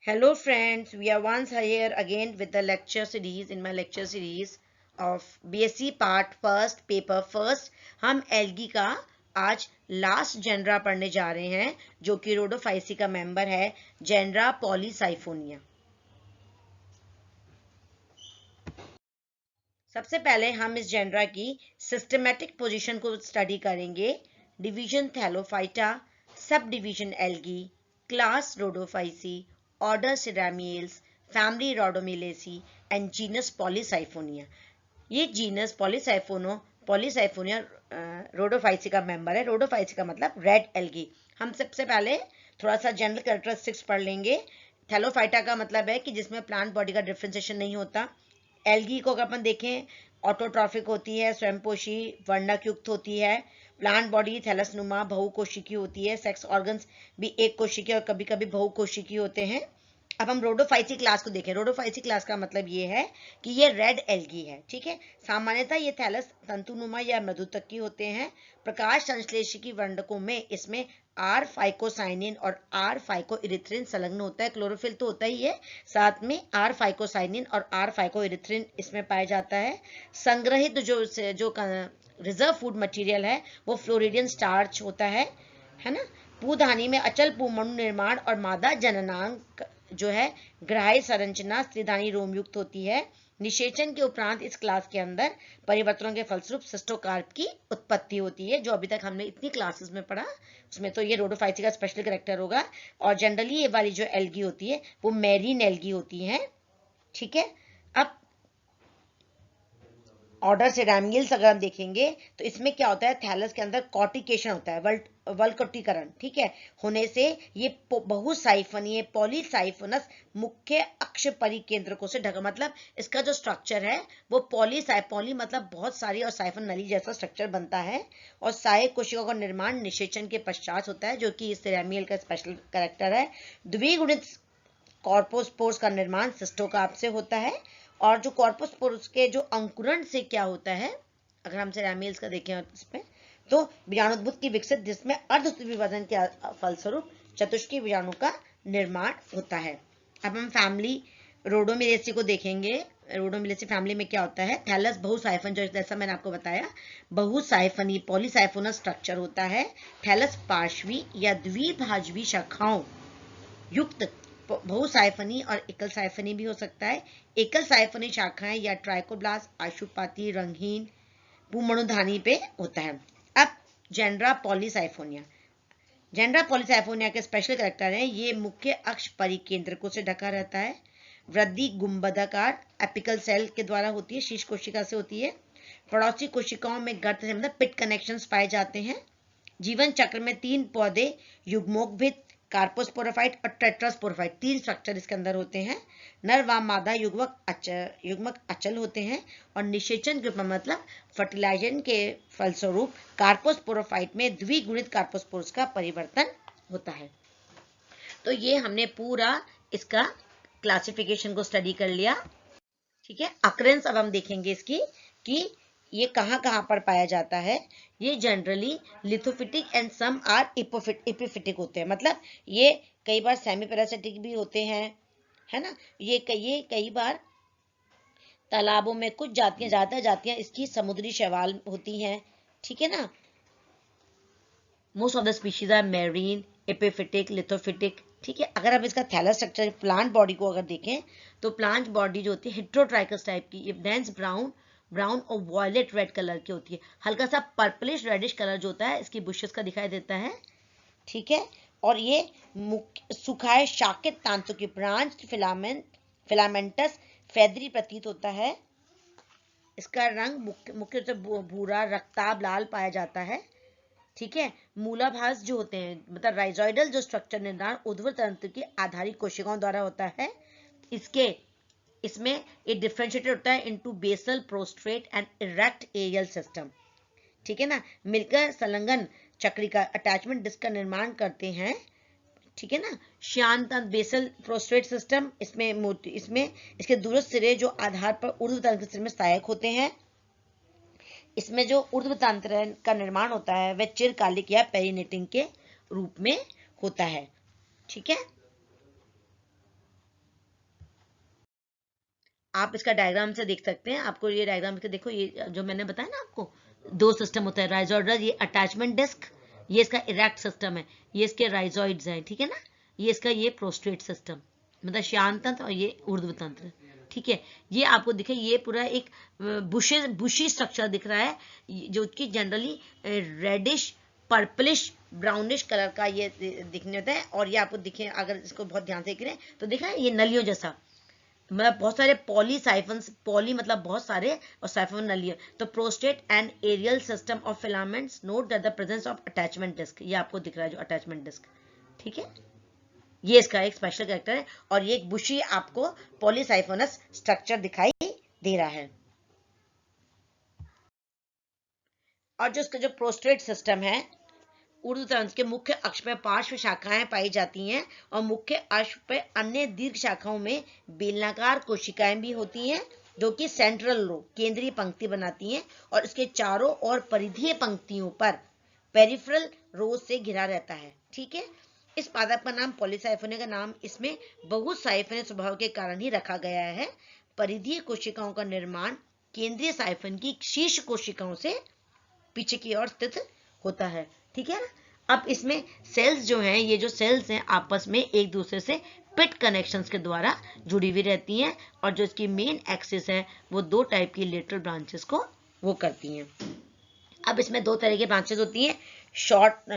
Hello friends, we are once here again with the lecture series in my lecture series of BSc part first paper first. हम algae का आज last genre पढ़ने जा रहे हैं जो कि रोडोफाइसी का मेंबर है, जेनरा पॉलीसाइफोनिया। सबसे पहले हम इस जेनरा की सिस्टमेटिक पोजीशन को स्टडी करेंगे। Division Thallophyta, subdivision algae, class Rhodophyceae, order Ceramiales, family Rhodomelaceae and genus Polysiphonia. ये जीनस पॉलीसाइफोनिया रोडोफाइसी का मेंबर है। रोडोफाइसी का मतलब रेड एल्गी। हम सबसे पहले थोड़ा सा जनरल कैरेक्टरिस्टिक्स पढ़ लेंगे। थैलोफाइटा का मतलब है कि जिसमें प्लांट बॉडी का डिफ्रेंसिएशन नहीं होता। एल्गी को अगर अपन देखें, ऑटोट्रॉफिक होती है, स्वयंपोषी, वर्णक युक्त होती है। प्लांट बॉडी थैलसनुमा बहुकोशिकी होती है। सेक्स ऑर्गन्स भी एक कोशिकी और कभी कभी बहुकोशिकी होते हैं। अब हम रोडोफाइसी क्लास को देखें। रोडोफाइसी क्लास का मतलब ये है कि ये रेड एल्गी है। ठीक है, सामान्यतः ये थैलस तंतुनुमा या मृदुतक की होते हैं। प्रकाश संश्लेषिकी वर्णकों में इसमें आर फाइकोसाइनिन और आर फाइकोइरिथ्रिन संलग्न होता है। क्लोरोफिल तो होता ही है, साथ में आर फाइकोसाइनिन और आर फाइकोइरिथ्रिन इसमें पाया जाता है। संग्रहित जो रिजर्व फूड मटेरियल है वो फ्लोरिडियन स्टार्च होता है ना। पूधानी में अचल पूमणु निर्माण और मादा जननांग जो है ग्राह्य संरचना स्त्रीधानी रोमयुक्त होती है। निषेचन के उपरांत इस क्लास के अंदर परिवर्तनों के फलस्वरूप सिस्टोकार्प की उत्पत्ति होती है, जो अभी तक हमने इतनी क्लासेस में पढ़ा उसमें तो ये रोडोफाइसी का स्पेशल कैरेक्टर होगा। और जनरली ये वाली जो एल्गी होती है वो मैरीन एल्गी होती है। ठीक है, अब ऑर्डर सेरामियल्स अगर हम देखेंगे तो इसमें क्या होता है, थैलस के अंदर कॉर्टिकेशन होता है, वल्कटीकरण। ठीक है, होने से ये बहुसाइफनीय पॉलीसाइफोनस मुख्य अक्ष परिकेंद्रकों से ढका, मतलब इसका जो स्ट्रक्चर है वो पॉली मतलब बहुत सारी और साइफन नली जैसा स्ट्रक्चर बनता है। और सहायक कोशिकाओं का निर्माण निषेचन के पश्चात होता है, जो कि इस सेरामियल का स्पेशल कैरेक्टर है। द्विगुणित कॉर्पोस्पोर्स का निर्माण सिस्टोकार्प से होता है। और जो कॉर्पोस्पोर्स के जो अंकुरण से क्या होता है, अगर हम सेरामियल्स का देखें इसमें तो बीजाणुद्भुत की विकसित, जिसमें अर्धविभाजन के फलस्वरूप चतुष्कीय बीजाणु का निर्माण होता है। अब हम फैमिली रोडोमिलेसी को देखेंगे। रोडोमिलेसी फैमिली में क्या होता है, थैलस बहुसाइफन, जो जैसा मैंने आपको बताया बहुसाइफनी पॉलीसाइफोनस स्ट्रक्चर होता है। थैलस पार्श्वी या द्विभाजवी शाखाओं युक्त बहुसाइफनी और एकल साइफनी भी हो सकता है। एकल साइफनी शाखाएं या ट्राइकोब्लास्ट आशुपाती रंगहीन भूमणुधानी पे होता है। अब जेनरा पॉलीसाइफोनिया। जेनरा पॉलीसाइफोनिया के स्पेशल कैरेक्टर हैं, ये मुख्य अक्ष परिकेंद्रकों से ढका रहता है। वृद्धि गुंबदाकार एपिकल सेल के द्वारा होती है, शीर्ष कोशिका से होती है। पड़ोसी कोशिकाओं में गर्त से मतलब पिट कनेक्शंस पाए जाते हैं। जीवन चक्र में 3 पौधे युग्मोद्भिद, कार्पोस्पोरोफाइट और टेट्रास्पोरोफाइट, 3 स्ट्रक्चर इसके अंदर होते हैं। नर व मादा युग्मक अचल होते हैं। और निषेचन के मतलब फर्टिलाइजेशन के फलस्वरूप कार्पोस्पोरोफाइट में द्विगुणित कार्पोस्पोर्स का परिवर्तन होता है। तो ये हमने पूरा इसका क्लासिफिकेशन को स्टडी कर लिया। ठीक है, अक्रेंस अब हम देखेंगे इसकी कि ये कहाँ कहाँ पर पाया जाता है। ये generally lithophytic and some are इपिफिटिक होते हैं, मतलब ये कई बार सेमी पैरासिटिक भी होते हैं, है ना। ये कई बार तालाबों में कुछ जातियां, ज्यादा जातियां इसकी समुद्री शैवाल होती हैं। ठीक है ना, most of the species are marine, epiphytic, lithophytic. ठीक है, अगर हम इसका थैलस स्ट्रक्चर प्लांट बॉडी को अगर देखें तो प्लांट बॉडी जो होती है हेट्रोट्राइकस टाइप की, ये डेंस ब्राउन और वॉयलेट रेड कलर की होती है। हल्का सा पर्पलिश रेडिश कलर जो होता है इसकी बुशेस का दिखाई देता है। ठीक है, और ये सुखाए शाकित तांतों की ब्रांच फिलामेंटस फेदरी प्रतीत होता है। इसका रंग मुख्य रूप से भूरा रक्ताब लाल पाया जाता है। ठीक है, मूलाभास जो होते हैं मतलब राइजोइडल जो स्ट्रक्चर निर्माण उर्ध्व तंत्र की आधारित कोशिकाओं द्वारा होता है। इसमें ये डिफरेंशिएटेड होता है into basal, prostrate and erect aerial system. ठीक है ना, मिलकर संलग्न चक्रिका अटैचमेंट डिस्क का निर्माण करते हैं। ठीक है ना, शांत बेसल प्रोस्ट्रेट सिस्टम, इसमें इसके दूरस्थ सिरे जो आधार पर ऊर्ध्व तंत्र सिरे में सहायक होते हैं। इसमें जो ऊर्ध्व तंत्र का निर्माण होता है वह चिरकालिक या पेरिनेटिंग के रूप में होता है। ठीक है, आप इसका डायग्राम से देख सकते हैं। आपको ये डायग्राम के देखो, ये जो मैंने बताया ना आपको, दो सिस्टम होता है राइजोइडल, ये अटैचमेंट डिस्क, ये इसका इरेक्ट सिस्टम है, ये इसके राइजोइड्स हैं, ठीक है ना। ये इसका ये प्रोस्ट्रेट सिस्टम मतलब श्यान तंत्र, और ये ऊर्ध्व तंत्र, ठीक है। ये आपको दिखे, ये पूरा एक बुशी स्ट्रक्चर दिख रहा है, जो कि generally reddish purplish brownish colour का ये दिखने होता है। और ये आपको दिखे, अगर इसको बहुत ध्यान से देख रहे हैं तो दिखा है ये नलियों जैसा, मतलब बहुत सारे पॉली साइफन्स, पॉली मतलब बहुत सारे, और साइफन नलियां। तो prostate and aerial system of filaments, note that the presence of attachment disc, ये आपको दिख रहा है जो अटैचमेंट डिस्क, ठीक है। ये इसका एक स्पेशल कैरेक्टर है, और ये एक बुशी आपको पॉलीसाइफोनस स्ट्रक्चर दिखाई दे रहा है। और जो इसका जो प्रोस्टेट सिस्टम है, ऊर्ध्व तंत्र के मुख्य अक्ष पर पार्श्व शाखाएं पाई जाती हैं, और मुख्य अक्ष पर अन्य दीर्घ शाखाओं में बेलनाकार कोशिकाएं भी होती हैं, जो कि सेंट्रल रो केंद्रीय पंक्ति बनाती हैं, और इसके चारों ओर परिधीय पंक्तियों पर पेरिफेरल रो से घिरा रहता है, ठीक है। इस पादप का नाम पॉलीसाइफोने का नाम इसमें बहुत साइफन स्वभाव के कारण ही रखा गया है। परिधीय कोशिकाओं का निर्माण केंद्रीय साइफन की शीर्ष कोशिकाओं से पीछे की ओर स्थित होता है, ठीक है ना। अब इसमें सेल्स जो हैं, ये जो सेल्स हैं आपस में एक दूसरे से पिट कनेक्शंस के द्वारा जुड़ी हुई रहती हैं, और जो इसकी मेन एक्सिस है वो दो टाइप की लेटरल ब्रांचेस को वो करती हैं। अब इसमें दो तरह की ब्रांचेस होती हैं, शॉर्ट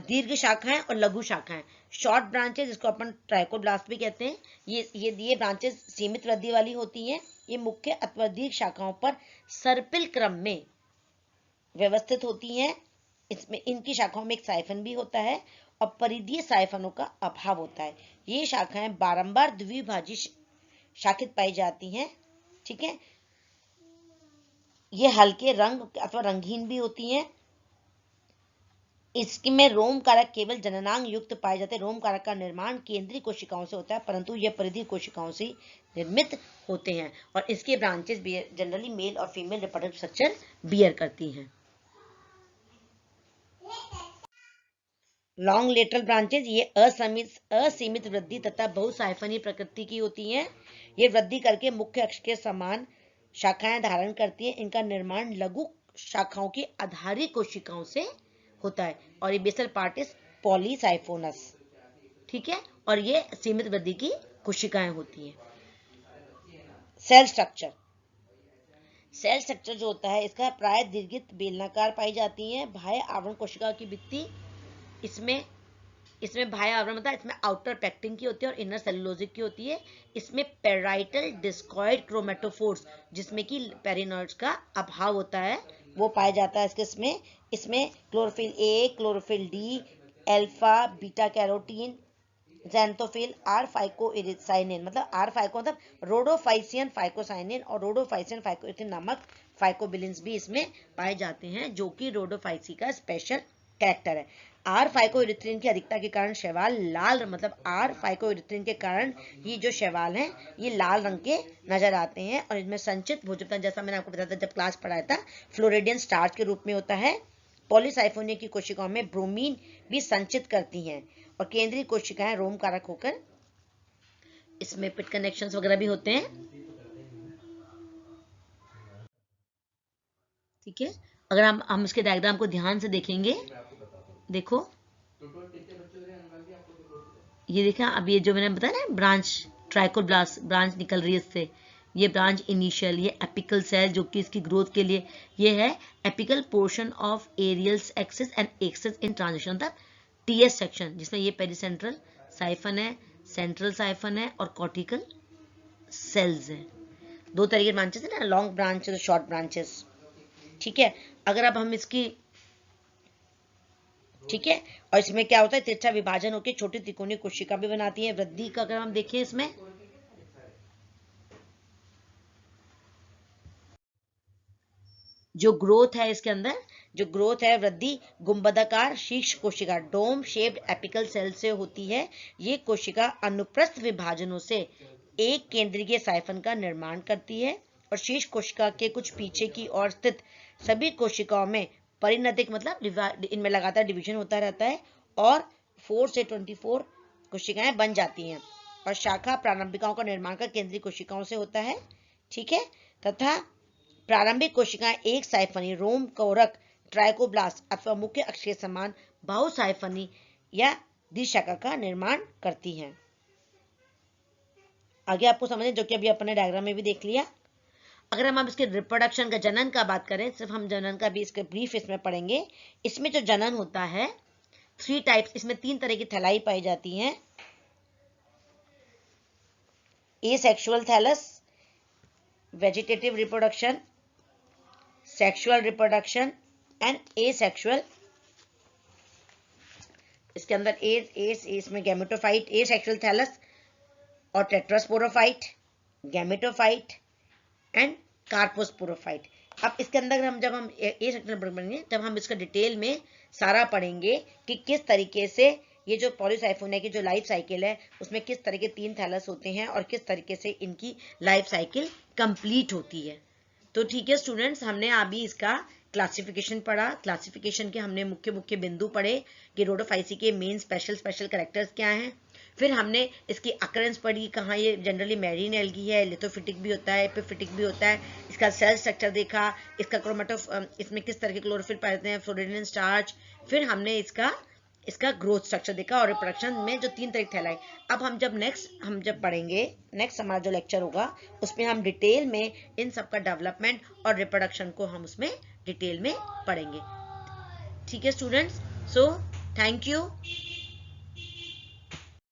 दीर्घ शाखाएं और लघु शाखाएं। शॉर्ट ब्रांचेस, जिसको अपन ट्राइकोब्लास्ट भी कहते हैं, ये ब्रांचेस सीमित वृद्धि वाली होती हैं। ये मुख्य अथवा दीर्घ शाखाओं पर सर्पिल क्रम में व्यवस्थित होती हैं। इसमें इनकी शाखाओं में एक साइफन भी होता है, और परिधीय साइफनों का अभाव होता है। ये शाखाएं बारंबार द्विभाजी शाखित पाई जाती हैं, ठीक है। ये हल्के रंग अथवा रंगहीन भी होती हैं। इसमें रोम कारक केवल जननांग युक्त पाए जाते हैं। रोम कारक का निर्माण केंद्रीय कोशिकाओं से होता है, परंतु यह परिधीय कोशिकाओं से निर्मित होते हैं, और इसके ब्रांचेस जनरली मेल और फीमेल रिप्रोडक्टिव स्ट्रक्चर बियर करती हैं। लॉन्ग लेटरल ब्रांचेस, ये असीमित वृद्धि तथा बहुसाइफनी प्रकृति की होती हैं। ये वृद्धि करके मुख्य अक्ष के समान शाखाएं धारण करती हैं। इनका निर्माण लघु शाखाओं की आधारी कोशिकाओं से होता है, और ये बेसल पार्ट इज पॉलीसाइफोनस, ठीक है। और ये सीमित वृद्धि की कोशिकाएं होती हैं। सेल स्ट्रक्चर, सेल स्ट्रक्चर जो होता है इसका प्राय दीर्घित बेलनाकार पाई जाती है। बाह्य आवरण कोशिका की भित्ति, इसमें बाह्य आवरण मतलब इसमें आउटर पेक्टिन की होती है और इनर सेलुलोजिक की होती है। इसमें पेराइटल डिस्कॉइड क्रोमेटोफोर्स, जिसमें कि पेरिनॉइड्स का अभाव होता है, वो पाया जाता है। इसमें chlorophyll A, chlorophyll D, alpha beta carotene, xanthophyll, R phycoerythrin, मतलब आर फाइको मतलब रोडोफाइसियन फाइकोसाइनिन और रोडोफाइसियन फाइकोइरिथिन नामक फाइकोबिलिन्स भी इसमें पाए जाते हैं, जो कि रोडोफाइसी का स्पेशल कैरेक्टर है। आर फाइकोइरिथ्रिन की अधिकता के कारण शैवाल लाल, मतलब आर फाइकोइरिथ्रिन के कारण ये जो शैवाल हैं ये लाल रंग के नजर आते हैं, और इनमें संचित भोजन, जैसा मैंने आपको बताया था जब क्लास पढ़ाया था, फ्लोरिडियन स्टार्च के रूप में होता है। पॉलीसाइफोनिया की कोशिकाओं में ब्रोमीन भी संचित करती हैं, और केंद्रीय कोशिकाएं रोम कारक होकर इसमें पिट कनेक्शंस वगैरह भी होते हैं, ठीक है। अगर हम इसके डायग्राम को ध्यान से देखेंगे, देखो ये देखा, अब ये जो मैंने बताया ना ब्रांच, ट्राइकोब्लास्ट ब्रांच निकल रही है इससे, ये ब्रांच इनिशियल, ये एपिकल सेल जो कि इसकी ग्रोथ के लिए ये है apical portion of aerial axis and axis in transition, मतलब टीएस सेक्शन, जिसमें ये पेरिसेंट्रल साइफन है, सेंट्रल साइफन है, और कॉर्टिकल सेल्स है। दो तरह के ब्रांचेस है ना, लॉन्ग ब्रांचेस और शॉर्ट ब्रांचेस, ठीक है। अगर अब हम इसकी, ठीक है, और इसमें क्या होता है, तिरछा विभाजन होकर छोटी त्रिकोणीय कोशिका भी बनाती है। वृद्धि का अगर हम देखें, इसमें जो ग्रोथ है, इसके अंदर जो ग्रोथ है, वृद्धि गुंबदाकार शीर्ष कोशिका डोम शेप्ड एपिकल सेल से होती है। ये कोशिका अनुप्रस्थ विभाजनों से एक केंद्रीय साइफन का निर्माण करती है, और शीर्ष कोशिका के कुछ पीछे की ओर स्थित सभी कोशिकाओं में परिणतिक, मतलब इनमें लगातार डिवीजन होता रहता है, और 4 से 24 कोशिकाएं बन जाती हैं, और शाखा प्रारंभिकाओं का निर्माण का केंद्रीय कोशिकाओं से होता है। ठीक है, तथा प्रारंभिक कोशिकाएं एक साइफनी, रोम कोरक, ट्राइकोब्लास्ट अथवा मुख्य अक्ष के समान बहुसाइफनी या द्विशाखा का निर्माण करती हैं। आगे आपको समझें, जो कि अभी अपने डायग्राम में भी देख लिया। अगर हम इसके रिप्रोडक्शन का, जनन का बात करें, सिर्फ हम जनन का भी इसके ब्रीफ इसमें पढ़ेंगे। इसमें जो जनन होता है 3 टाइप्स, इसमें 3 तरह की थैलाई पाई जाती हैं। Asexual thallus, vegetative reproduction, sexual reproduction and asexual. इसके अंदर इसमें गैमेटोफाइट, एसेक्सुअल थैलस और टेट्रास्पोरोफाइट, गैमेटोफाइट एंड कार्पोस्पोरोफाइट। अब इसके अंदर जब हम एसेक्सुअल पढ़ेंगे, जब हम इसका डिटेल में सारा पढ़ेंगे कि किस तरीके से ये जो पॉलीसाइफोनिया की जो लाइफ साइकिल है उसमें किस तरह के 3 थैलस होते हैं और किस तरीके से इनकी लाइफ साइकिल कंप्लीट होती है। तो ठीक है स्टूडेंट्स, हमने अभी इसका क्लासिफिकेशन पढ़ा। क्लासिफिकेशन के हमने मुख्य मुख्य बिंदु पढ़े कि रोडोफाइसी के मेन स्पेशल कैरेक्टर्स क्या हैं। फिर हमने इसकी अकरेंस पढ़ी, कहाँ ये जनरली मैरीन एल्गी है, लिथोफिटिक भी होता है, एपिफिटिक भी होता है। इसका सेल स्ट्रक्चर देखा, इसका इसमें किस तरह के क्लोरोफिल पाते हैं, फ्लोरिडन स्टार्च। फिर हमने इसका ग्रोथ स्ट्रक्चर देखा और रिप्रोडक्शन में जो 3 तरह थैलाई। अब हम जब पढ़ेंगे, नेक्स्ट हमारा जो लेक्चर होगा उसमें हम डिटेल में इन सब का डेवलपमेंट और रिप्रोडक्शन को हम उसमें डिटेल में पढ़ेंगे। ठीक है स्टूडेंट्स, सो थैंक यू।